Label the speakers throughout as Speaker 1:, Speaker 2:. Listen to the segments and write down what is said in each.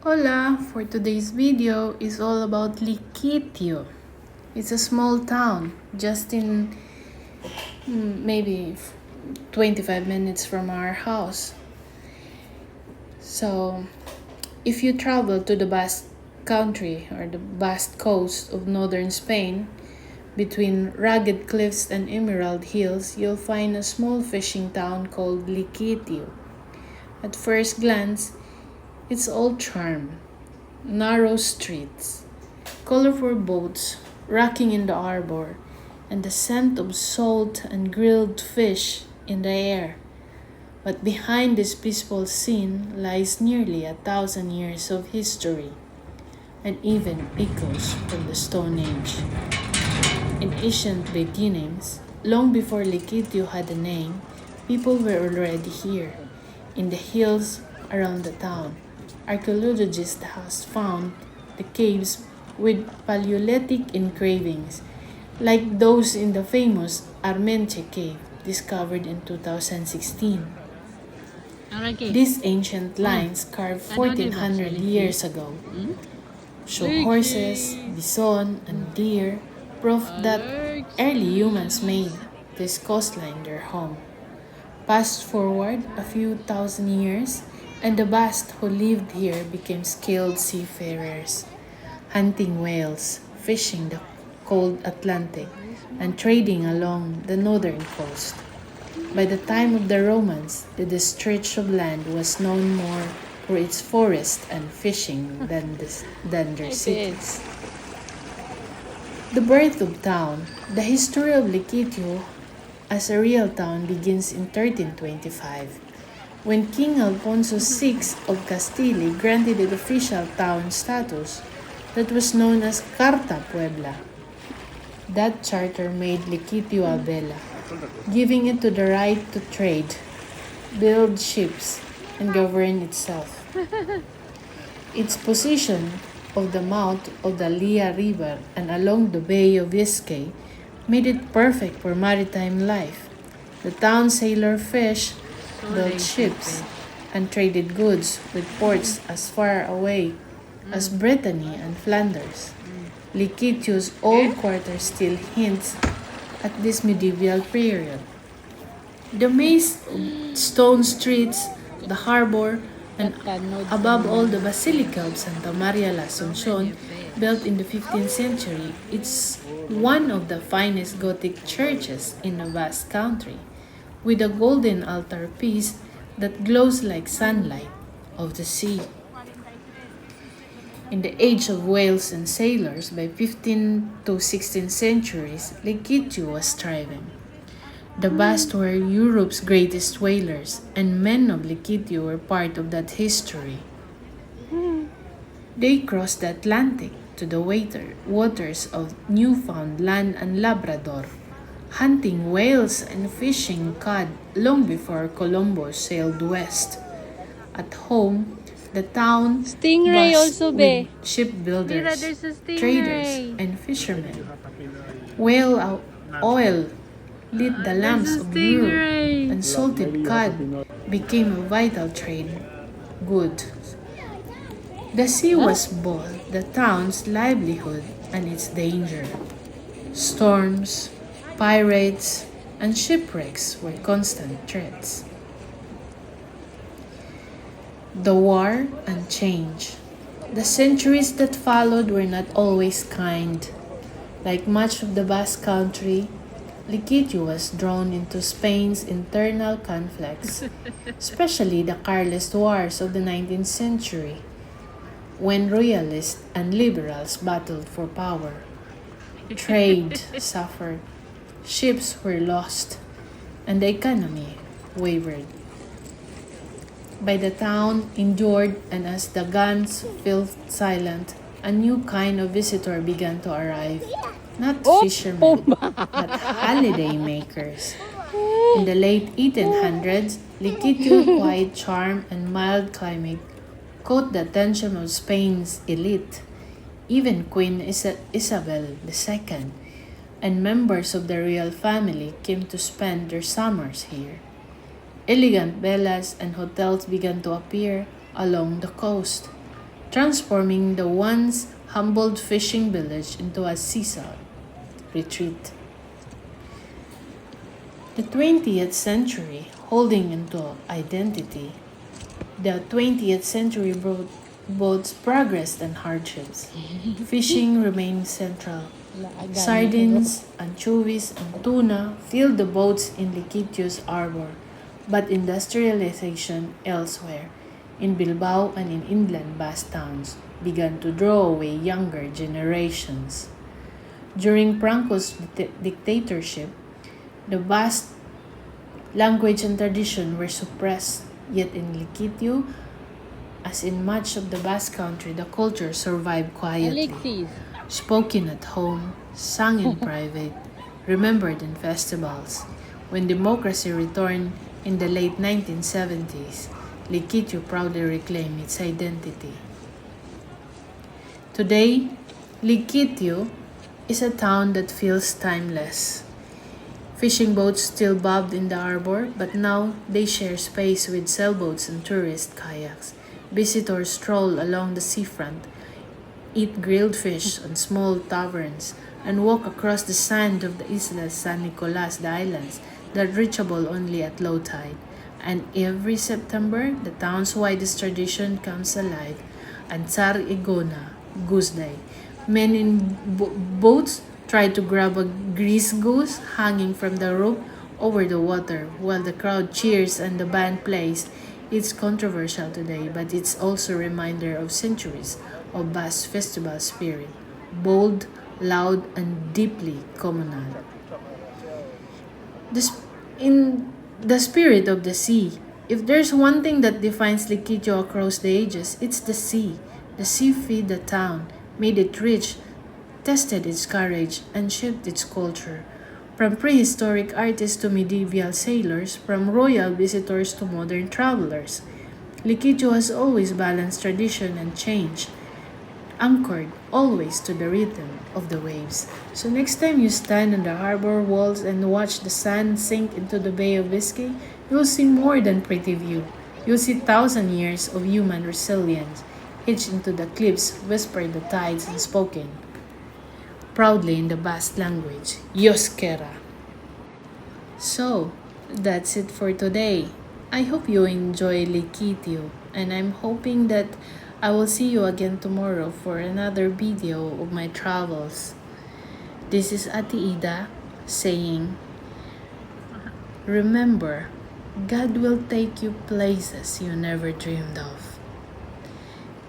Speaker 1: Hola, for today's video is all about Lekeitio. It's a small town just in maybe 25 minutes from our house. So, if you travel to the Basque country or the Basque coast of northern Spain, between rugged cliffs and emerald hills, you'll find a small fishing town called Lekeitio. At first glance, it's all charm. Narrow streets, colorful boats rocking in the harbor, and the scent of salt and grilled fish in the air. But behind this peaceful scene lies nearly 1,000 years of history, and even echoes from the Stone Age. In ancient beginnings, long before Lekeitio had a name, people were already here, in the hills around the town. Archaeologists have found the caves with Paleolithic engravings, like those in the famous Armenche cave discovered in 2016. These ancient lines carved 1400 years ago show horses, bison, and deer, proof that early humans made this coastline their home. Fast forward a few thousand years, and the Basque who lived here became skilled seafarers, hunting whales, fishing the cold Atlantic, and trading along the northern coast. By the time of the Romans, the stretch of land was known more for its forest and fishing than their cities. The birth of town, the history of Lekeitio as a real town begins in 1325, when King Alfonso VI of Castile granted it official town status that was known as Carta Puebla. That charter made Lekeitio a vela, giving it the right to trade, build ships, and govern itself. Its position of the mouth of the Lea River and along the Bay of Biscay made it perfect for maritime life. The town sailor fished, built ships, and traded goods with ports as far away as Brittany and Flanders. Lekeitio's old quarter still hints at this medieval period. The maze of stone streets, the harbor, and above all the Basilica of Santa Maria la Asunción, built in the 15th century, it's one of the finest Gothic churches in the Basque Country, with a golden altarpiece that glows like sunlight of the sea. In the age of whales and sailors, by 15th to 16th centuries, Lekeitio was thriving. The Basques were Europe's greatest whalers, and men of Lekeitio were part of that history. They crossed the Atlantic to the waters of Newfoundland and Labrador, hunting whales and fishing cod long before Columbus sailed west. At home, the town
Speaker 2: Stingray
Speaker 1: buzzed
Speaker 2: also,
Speaker 1: with
Speaker 2: be.
Speaker 1: shipbuilders,
Speaker 2: Mira, there's a stingray.
Speaker 1: traders, and fishermen. Whale oil lit the lamps of Europe,
Speaker 2: stingray.
Speaker 1: and salted cod became a vital trade good. The sea was both the town's livelihood and its danger. Storms, pirates, and shipwrecks were constant threats. The war and change. The centuries that followed were not always kind. Like much of the Basque Country, Lekeitio was drawn into Spain's internal conflicts, especially the Carlist Wars of the 19th century, when royalists and liberals battled for power. Trade suffered, ships were lost, and the economy wavered. By the town endured, and as the guns fell silent, a new kind of visitor began to arrive. Not fishermen, but holiday makers. In the late 1800s, Lekeitio's quiet charm and mild climate caught the attention of Spain's elite. Even Queen Isabel II and members of the royal family came to spend their summers here. Elegant villas and hotels began to appear along the coast. transforming the once humbled fishing village into a seaside retreat. The 20th century holding into identity. The 20th century brought both progress and hardships. Fishing remained central. Sardines, anchovies, and tuna filled the boats in Lekeitio's harbor, but industrialization elsewhere, in Bilbao and in inland Basque towns, began to draw away younger generations. During Franco's dictatorship, the Basque language and tradition were suppressed, yet in Lekeitio, as in much of the Basque country, the culture survived quietly. Spoken at home, sung in private, remembered in festivals. When democracy returned in the late 1970s, Lekeitio proudly reclaimed its identity. Today, Lekeitio is a town that feels timeless. Fishing boats still bobbed in the harbor, but now they share space with sailboats and tourist kayaks. Visitors stroll along the seafront, eat grilled fish on small taverns, and walk across the sand of the Islas San Nicolas, the islands, that reachable only at low tide. And every September, the town's widest tradition comes alive, and Tsar Igona, Goose Day. Men in boats try to grab a grease goose hanging from the rope over the water while the crowd cheers and the band plays. It's controversial today, but it's also a reminder of centuries of Basque festival spirit, bold, loud, and deeply communal. In the spirit of the sea, if there's one thing that defines Lekeitio across the ages, it's the sea. The sea fed the town, made it rich, tested its courage, and shaped its culture. From prehistoric artists to medieval sailors, from royal visitors to modern travelers, Lekeitio has always balanced tradition and change, anchored always to the rhythm of the waves. So next time you stand on the harbor walls and watch the sand sink into the Bay of Biscay, you'll see more than pretty view. You'll see 1,000 years of human resilience, hitched into the cliffs, whispered the tides and spoken proudly in the Basque language, Yoskera. So, that's it for today. I hope you enjoy Lekeitio, and I'm hoping that I will see you again tomorrow for another video of my travels. This is Ate Ida saying, remember, God will take you places you never dreamed of.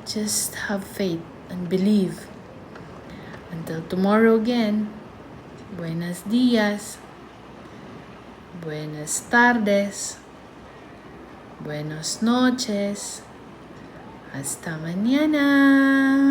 Speaker 1: Just have faith and believe. Until tomorrow again, buenos dias, buenas tardes, buenos noches, hasta mañana.